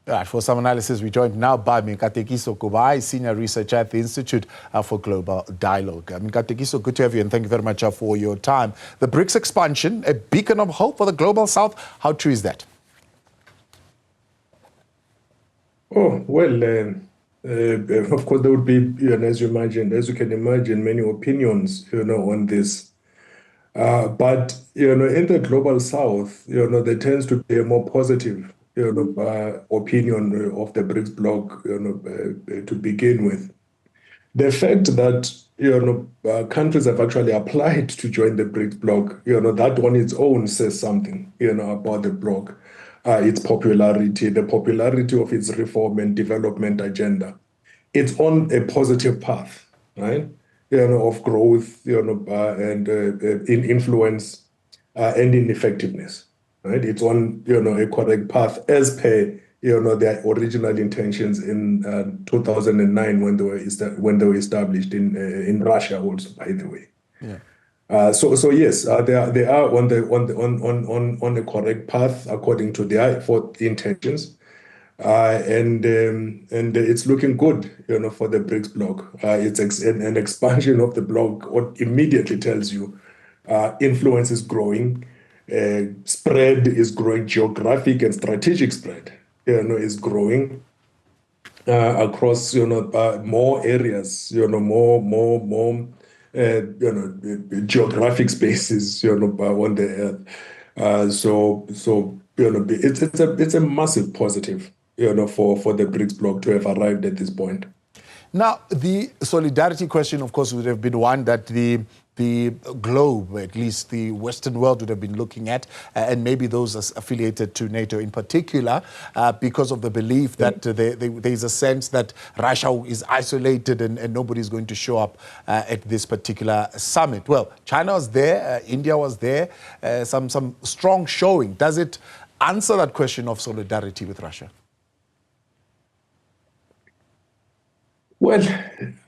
All right, for some analysis, we're joined now by Mikatekiso Kubayi, Senior Researcher at the Institute for Global Dialogue. Mikatekiso, good to have you, and thank you very much for your time. The BRICS expansion, a beacon of hope for the global south. How true is that? Oh, well, of course, there would be, as you can imagine, many opinions, on this. But, in the global south, there tends to be a more positive, opinion of the BRICS bloc, to begin with. The fact that, countries have actually applied to join the BRICS bloc, that on its own says something, about the bloc, its popularity, the popularity of its reform and development agenda. It's on a positive path, right? Of growth, and in influence and in effectiveness, right? It's on, a correct path as per, their original intentions in 2009 when they were established in Russia, also, by the way. Yeah. So yes, they are on the correct path according to their intentions. And it's looking good, for the BRICS bloc. It's an expansion of the bloc. What immediately tells you, influence is growing, spread is growing, geographic and strategic spread, is growing across, more areas, more, geographic spaces, on the earth. So it's a massive positive, for the BRICS bloc to have arrived at this point. Now, the solidarity question, of course, would have been one that the globe, at least the Western world, would have been looking at, and maybe those affiliated to NATO in particular, because of the belief that there's a sense that Russia is isolated and nobody's going to show up at this particular summit. Well, China was there, India was there, some strong showing. Does it answer that question of solidarity with Russia? Well,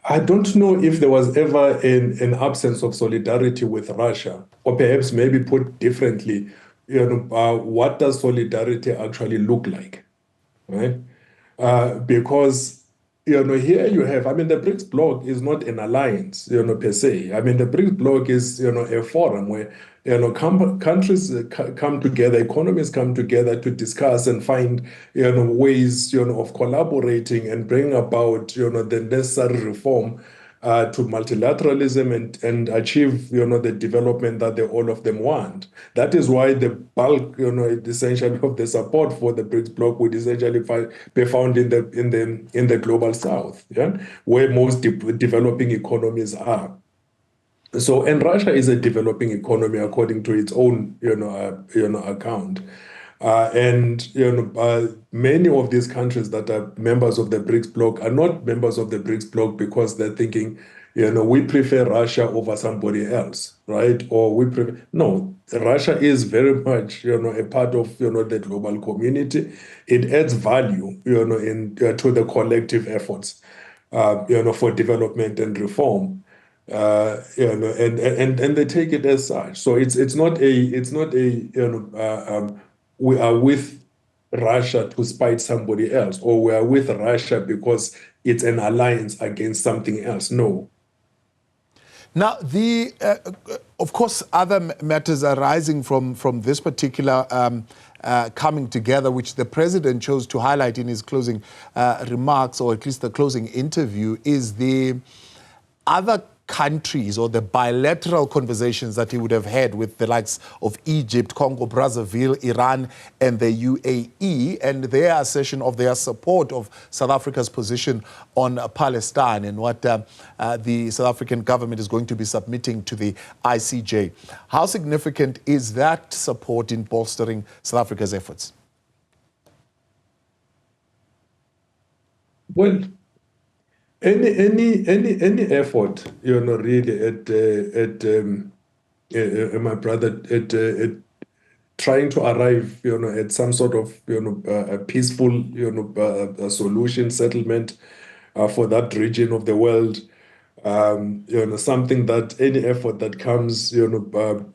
I don't know if there was ever an absence of solidarity with Russia, or perhaps maybe put differently, what does solidarity actually look like, right? Because, here you have, the BRICS bloc is not an alliance, per se. The BRICS bloc is, a forum where, countries come together, economies come together to discuss and find, ways, of collaborating and bring about, the necessary reform to multilateralism and achieve, the development that all of them want. That is why the bulk, essentially of the support for the BRICS bloc would essentially be found in the global south, where most developing economies are. So, and Russia is a developing economy according to its own, account. Many of these countries that are members of the BRICS bloc are not members of the BRICS bloc because they're thinking, we prefer Russia over somebody else, right? Or no, Russia is very much, a part of, the global community. It adds value, to the collective efforts, for development and reform. And they take it as such. So it's not a we are with Russia to spite somebody else, or we are with Russia because it's an alliance against something else. No. Now, of course, other matters arising from this particular coming together, which the president chose to highlight in his closing remarks, or at least the closing interview, is the other countries or the bilateral conversations that he would have had with the likes of Egypt, Congo, Brazzaville, Iran, and the UAE, and their assertion of their support of South Africa's position on Palestine and what the South African government is going to be submitting to the ICJ. How significant is that support in bolstering South Africa's efforts? Well, any effort, really at my brother, at trying to arrive, at some sort of, a peaceful, solution, settlement for that region of the world, something that any effort that comes, to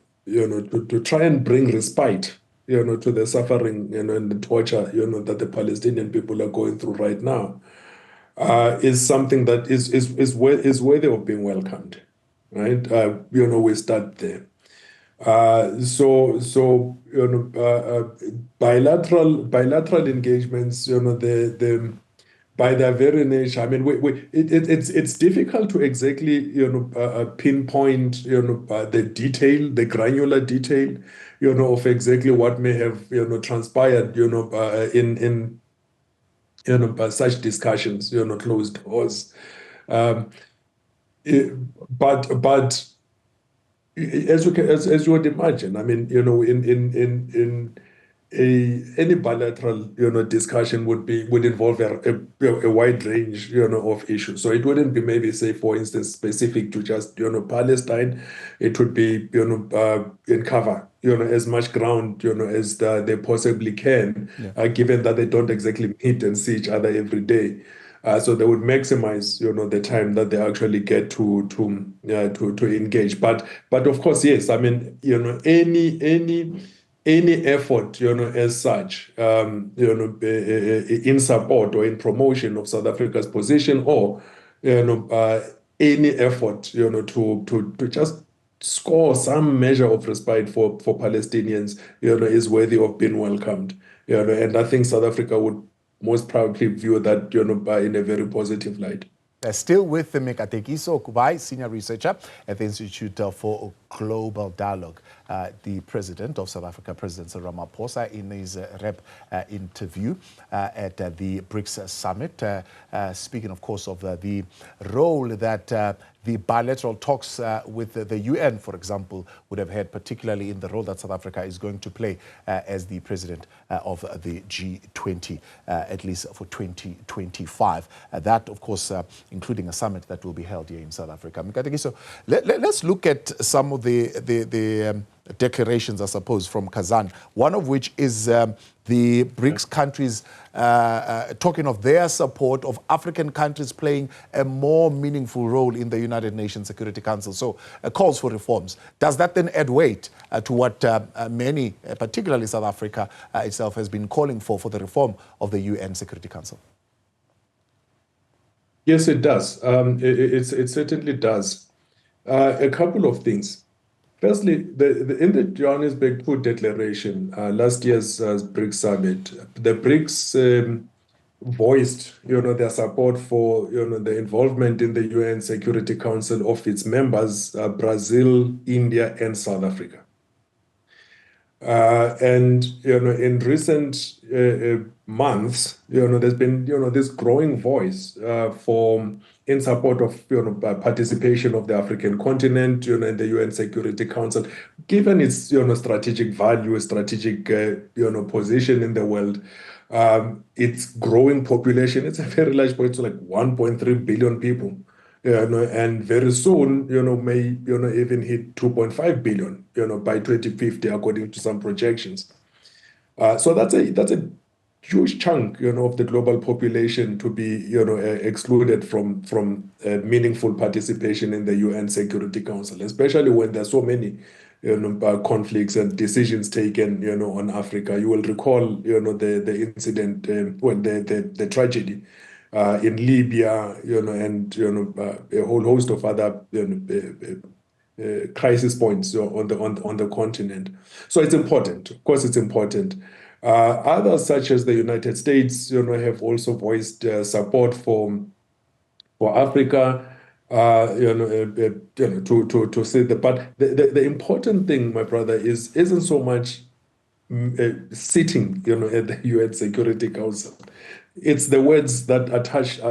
try and bring respite, to the suffering, and the torture, that the Palestinian people are going through right now, is something that is worthy of being welcomed, right? We start there. Bilateral engagements, by their very nature, I mean, it's difficult to exactly, pinpoint, the detail, the granular detail, of exactly what may have, transpired, in such discussions, closed doors. But as you would imagine, I mean, in any bilateral, discussion would involve a wide range, of issues. So it wouldn't be maybe, say, for instance, specific to just, Palestine. It would be, in cover, as much ground, as they possibly can, given that they don't exactly meet and see each other every day. So they would maximize, the time that they actually get to engage. But of course, yes, I mean, any effort, as such, in support or in promotion of South Africa's position, or any effort, to just score some measure of respite for Palestinians, is worthy of being welcomed. And I think South Africa would most probably view that, in a very positive light. Still with the Mikatekiso Kubayi, senior researcher at the Institute for Global Dialogue. The president of South Africa, President Cyril Ramaphosa, in his rep interview at the BRICS summit, speaking, of course, of the role that the bilateral talks with the UN, for example, would have had, particularly in the role that South Africa is going to play as the president of the G20, at least for 2025. That, of course, including a summit that will be held here in South Africa. Mikatekiso, let's look at some of the declarations, I suppose, from Kazan, one of which is the BRICS countries talking of their support of African countries playing a more meaningful role in the United Nations Security Council. So calls for reforms. Does that then add weight to what many, particularly South Africa itself, has been calling for the reform of the UN Security Council? Yes, it does. It certainly does. A couple of things. Firstly, in the Johannesburg Port Declaration, last year's BRICS summit, the BRICS voiced, their support for, the involvement in the UN Security Council of its members, Brazil, India, and South Africa. And in recent months, there's been this growing voice in support of participation of the African continent in the UN Security Council, given its strategic value, strategic position in the world. Its growing population, it's a very large point, so like 1.3 billion people. And very soon, may even hit 2.5 billion, by 2050, according to some projections. So that's a huge chunk, of the global population to be, excluded from meaningful participation in the UN Security Council, especially when there's so many, conflicts and decisions taken, on Africa. You will recall, the incident, the tragedy in Libya, and a whole host of other crisis points on the continent. So it's important. Of course, it's important. Others, such as the United States, have also voiced support for Africa. To say that. But the important thing, my brother, isn't so much sitting, at the UN Security Council. It's the words that are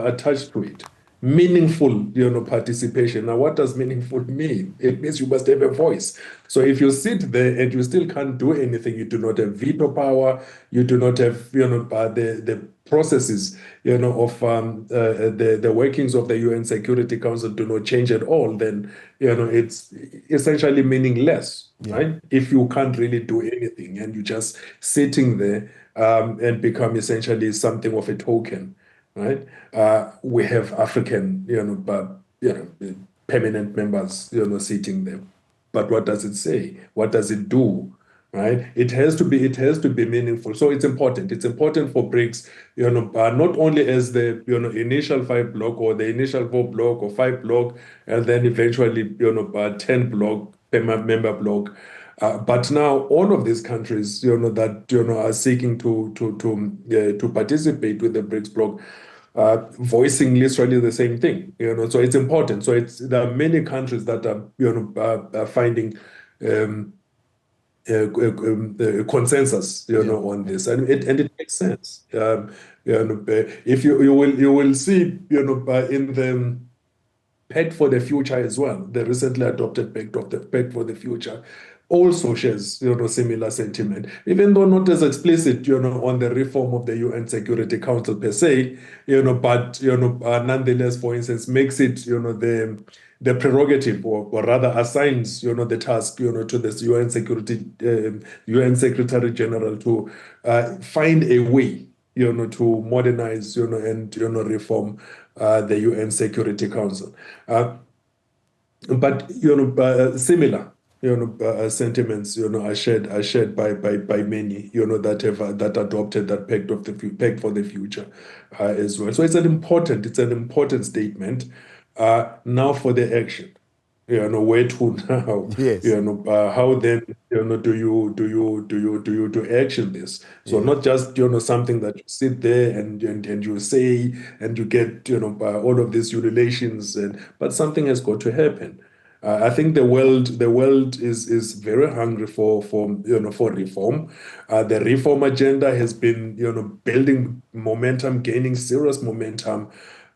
attached to it. Meaningful, participation. Now, what does meaningful mean? It means you must have a voice. So if you sit there and you still can't do anything, you do not have veto power, you do not have, the processes, of the workings of the UN Security Council do not change at all, then, it's essentially meaningless, right? If you can't really do anything and you're just sitting there and become essentially something of a token, right? We have African, permanent members, sitting there. But what does it say? What does it do? right? It has to be meaningful. So it's important. It's important for BRICS, not only as the initial 5 block or the initial 4 block or 5 block, and then eventually 10 block member block. But now all of these countries, that are seeking to participate with the BRICS bloc, voicing literally the same thing. So it's important. So there are many countries that are finding consensus, on this, and it makes sense. If you will see, in the Pact for the Future as well, the recently adopted Pact for the Future, also shares similar sentiment, even though not as explicit on the reform of the UN Security Council per se, but nonetheless, for instance, makes it the prerogative, or rather assigns the task to this UN Secretary General to find a way to modernize and reform the UN Security Council. But similar sentiments are shared by many that adopted that pact for the future as well. So it's an important statement. Now for the action. Where to now? Yes. How then do you action this? So not just something that you sit there and you say and you get all of these ululations, but something has got to happen. I think the world is very hungry for reform. The reform agenda has been building momentum, gaining serious momentum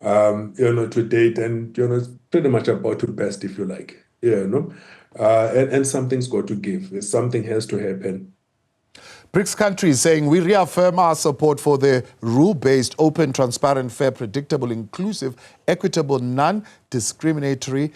to date, and it's pretty much about to best, if you like. And something's got to give. Something has to happen. BRICS countries saying we reaffirm our support for the rule-based, open, transparent, fair, predictable, inclusive, equitable, non-discriminatory,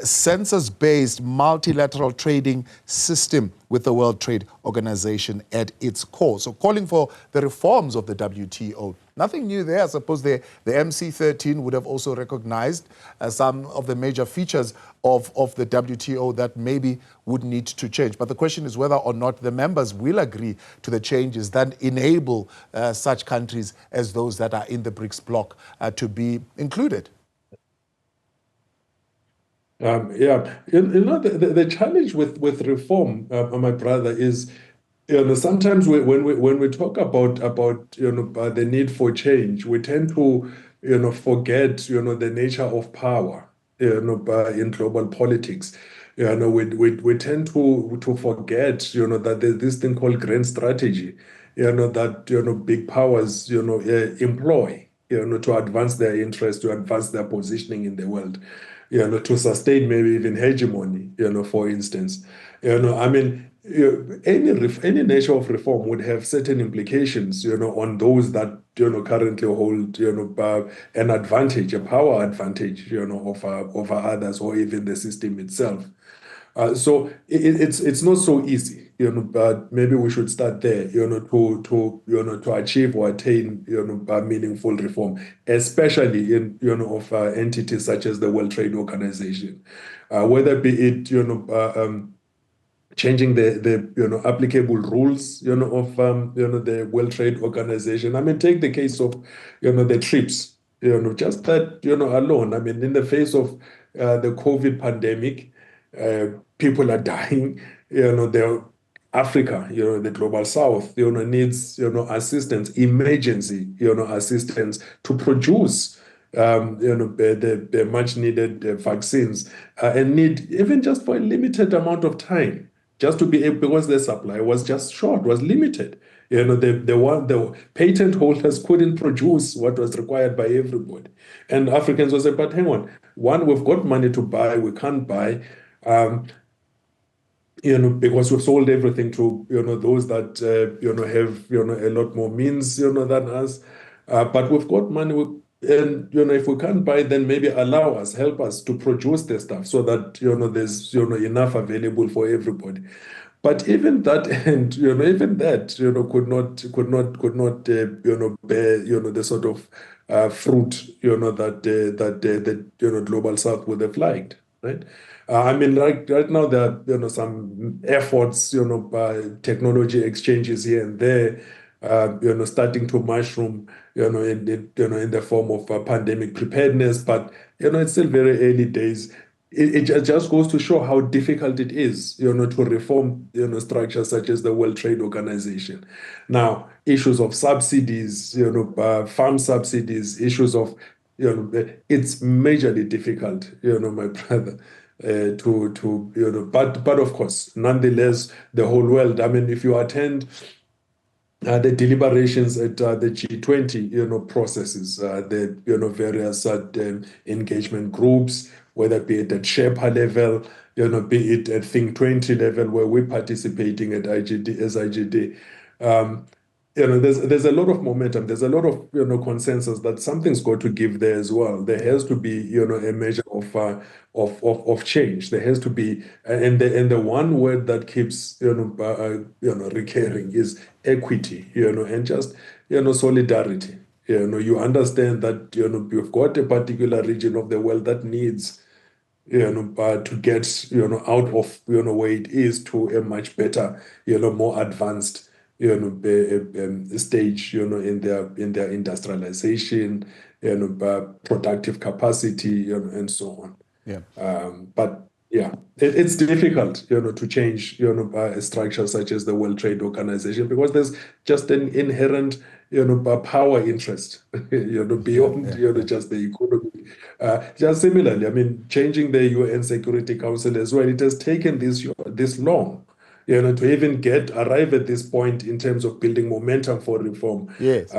census-based multilateral trading system with the World Trade Organization at its core. So calling for the reforms of the WTO. Nothing new there. I suppose the MC13 would have also recognized some of the major features of the WTO that maybe would need to change. But the question is whether or not the members will agree to the changes that enable such countries as those that are in the BRICS bloc to be included. The challenge with reform, my brother, is sometimes when we talk about the need for change, we tend to forget the nature of power in global politics. We tend to forget that there's this thing called grand strategy, that big powers employ to advance their interests, to advance their positioning in the world. To sustain maybe even hegemony, for instance. I mean, any nature of reform would have certain implications, on those that, currently hold, an advantage, a power advantage, over others, or even the system itself. So it's not so easy, but maybe we should start there, to achieve or attain, meaningful reform, especially in, of entities such as the World Trade Organization, whether be it, changing the applicable rules, of the World Trade Organization. I mean, take the case of, the TRIPS, just that, alone. I mean, in the face of the COVID pandemic, people are dying. Africa, the global south, needs, assistance, emergency, assistance to produce, the much needed vaccines, and need even just for a limited amount of time, just to be able, because the supply was just short, was limited. The patent holders couldn't produce what was required by everybody. And Africans will say, but hang on, we've got money to buy, we can't buy, because we've sold everything to, those that, have, a lot more means, than us. But we've got money, and, if we can't buy, then maybe help us to produce the stuff so that, there's, enough available for everybody. But even that, and even that, could not bear, the sort of fruit, that the global south would have liked. right? I mean, right now there are, some efforts, technology exchanges here and there, starting to mushroom, in the form of pandemic preparedness, but it's still very early days. It just goes to show how difficult it is, to reform, structures such as the World Trade Organization. Now, issues of subsidies, farm subsidies, issues of, it's majorly difficult, my brother, but of course, nonetheless, the whole world. I mean, if you attend the deliberations at the G20, processes, the various engagement groups, whether be it at Sherpa level, be it at Think 20 level, where we're participating at IGD as IGD. There's a lot of momentum. There's a lot of consensus that something's got to give there as well. There has to be a measure of change. There has to be, and the one word that keeps recurring is equity, and just solidarity. You understand that you've got a particular region of the world that needs to get out of where it is to a much better, more advanced stage, in their industrialization, productive capacity, and so on. Yeah. But yeah, it's difficult, to change, a structure such as the World Trade Organization, because there's just an inherent, power interest, beyond, just the economy. Just similarly, I mean, changing the UN Security Council as well, it has taken this long, to even arrive at this point in terms of building momentum for reform. Yes.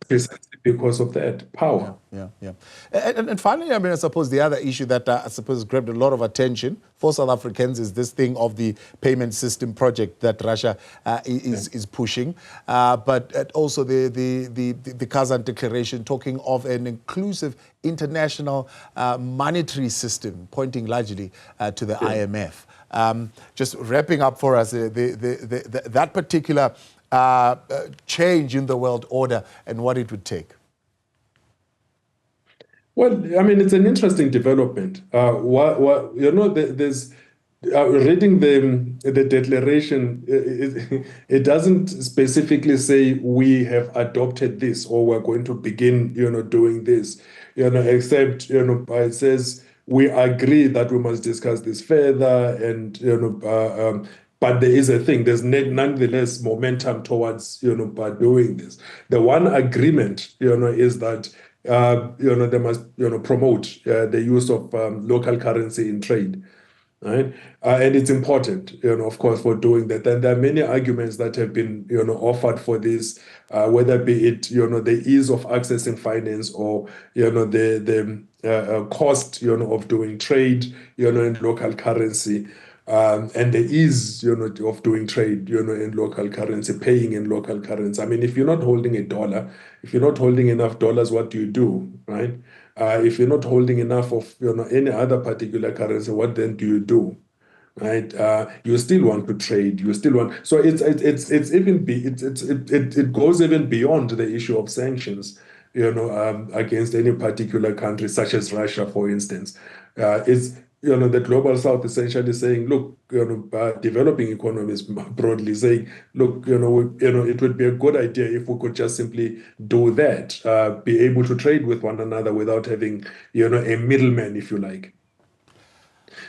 Precisely because of that power. Yeah. And finally, I mean, I suppose the other issue that I suppose grabbed a lot of attention for South Africans is this thing of the payment system project that Russia is pushing, but also the Kazan Declaration talking of an inclusive international monetary system, pointing largely to the IMF. Just wrapping up for us that particular change in the world order and what it would take. Well, I mean, it's an interesting development. There's reading the declaration. It doesn't specifically say we have adopted this or we're going to begin, doing this, except it says we agree that we must discuss this further, and but there is a thing. There's nonetheless momentum towards by doing this. The one agreement is that they must promote the use of local currency in trade, right? And it's important, of course, for doing that. And there are many arguments that have been offered for this, whether be it the ease of accessing finance, or the cost of doing trade in local currency. And the ease, of doing trade, in local currency, paying in local currency. I mean, if you're not holding a dollar, if you're not holding enough dollars, what do you do, right? If you're not holding enough of, any other particular currency, what then do you do, right? You still want to trade. You still want. So it goes even beyond the issue of sanctions, against any particular country, such as Russia, for instance. It's the global south essentially saying, look, developing economies broadly saying, look, it would be a good idea if we could just simply do that, be able to trade with one another without having, a middleman, if you like.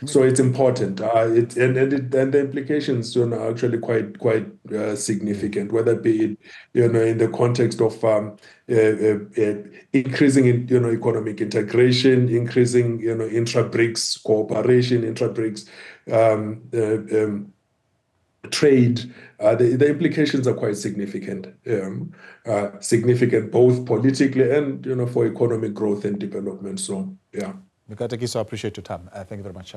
So it's important, and the implications are actually quite significant. Whether it be in the context of increasing economic integration, increasing intra-BRICS cooperation, intra-BRICS trade, the implications are quite significant, significant both politically and for economic growth and development. So yeah. Mikatekiso, I appreciate your time. Thank you very much.